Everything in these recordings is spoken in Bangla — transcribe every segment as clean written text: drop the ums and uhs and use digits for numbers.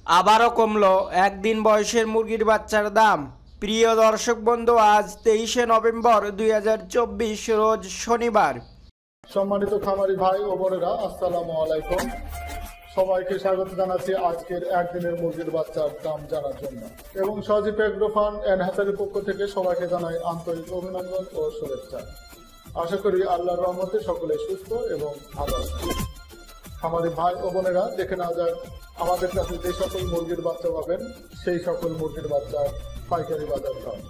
আবারও কমলো একদিন বয়সের মুরগির বাচ্চার দাম। প্রিয় দর্শক বন্ধু, আজ 23শে নভেম্বর 2024 রোজ শনিবার। সম্মানিত খামারি ভাই ও বোনেরা, আসসালামু আলাইকুম। সবাইকে স্বাগত জানাচ্ছি আজকের একদিনের মুরগির বাচ্চার দাম জানার জন্য এবং সজীব এগ্রো ফার্ম এন্ড হ্যাচারির পক্ষ থেকে সবাইকে জানাই আন্তরিক অভিনন্দন ও শুভেচ্ছা। আশা করি আল্লাহর রহমতে সকলে সুস্থ এবং ভালো আছে। খামারি ভাই ও বোনেরা, দেখে নেওয়া যাক আমাদের কাছে যে সকল মুরগির বাচ্চা পাবেন সেই সকল মুরগির বাচ্চার পাইকারি বাজার দাম।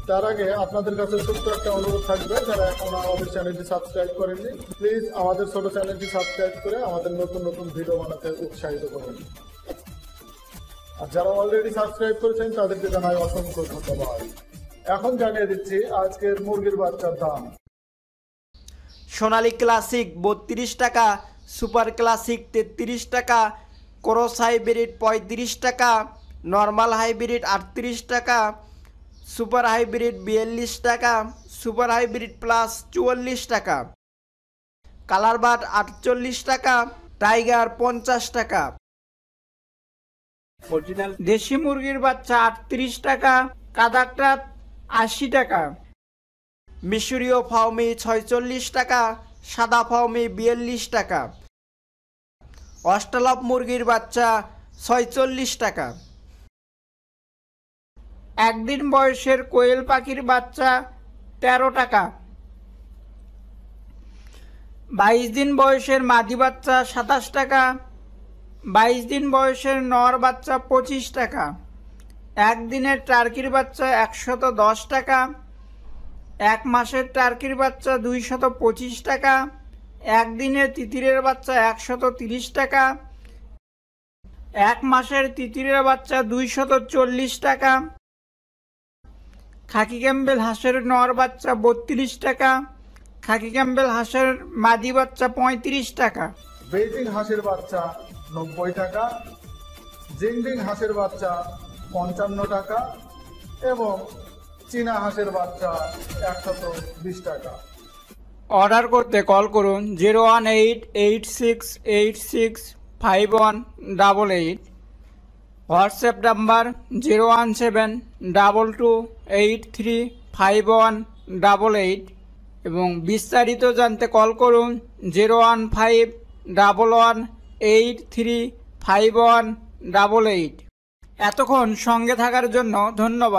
তার আগে আপনাদের কাছে ছোট্ট একটা অনুরোধ থাকবে, যারা এখন আমাদের চ্যানেলটি সাবস্ক্রাইব করেননি, প্লিজ আমাদের ছোট চ্যানেলটি সাবস্ক্রাইব করে আমাদের নতুন নতুন ভিডিও বানাতে উৎসাহিত করুন। আর যারা অলরেডি সাবস্ক্রাইব করেছেন তাদেরকে জানাই অসংখ্য ধন্যবাদ। এখন জানিয়ে দিচ্ছি আজকের মুরগির বাচ্চার দাম। সোনালী ক্লাসিক 32 টাকা, সুপার ক্লাসিক 33 টাকা, ক্রস হাইব্রিড 35 টাকা, নর্মাল হাইব্রিড 38 টাকা, সুপার হাইব্রিড 42 টাকা, সুপার হাইব্রিড প্লাস 44 টাকা, কালার বাট 48 টাকা, টাইগার 50 টাকা, দেশি মুরগির বাচ্চা 38 টাকা, কাদাকটা 80 টাকা, মিশরীয় ফাউমি 46 টাকা, সাদা ফাউমি 42 টাকা, অস্ট্রেলপ মুরগির বাচ্চা 46 টাকা, একদিন বয়সের কোয়েল পাখির বাচ্চা 13 টাকা, 22 দিন বয়সের মাদি বাচ্চা 27 টাকা, 22 দিন বয়সের নর বাচ্চা 25 টাকা, একদিনের টার্কির বাচ্চা 110 টাকা, এক মাসের টার্কির বাচ্চা 225 টাকা, একদিনের তিতিরের বাচ্চা 130 টাকা, এক মাসের তিতিরের বাচ্চা 240 টাকা, খাকি ক্যাম্বেল হাঁসের নর বাচ্চা 32 টাকা, খাকি ক্যাম্বেল হাঁসের মাদি বাচ্চা 35 টাকা, বেইজিং হাঁসের বাচ্চা 90 টাকা, জিংডিং হাঁসের বাচ্চা 55 টাকা এবং চীনা হাঁসের বাচ্চা 120 টাকা। অর্ডার করতে কল করুন 01886865188, হোয়াটসঅ্যাপ নাম্বার 01722835188 এবং বিস্তারিত জানতে কল করুন 01511835188। এতক্ষণ সঙ্গে থাকার জন্য ধন্যবাদ।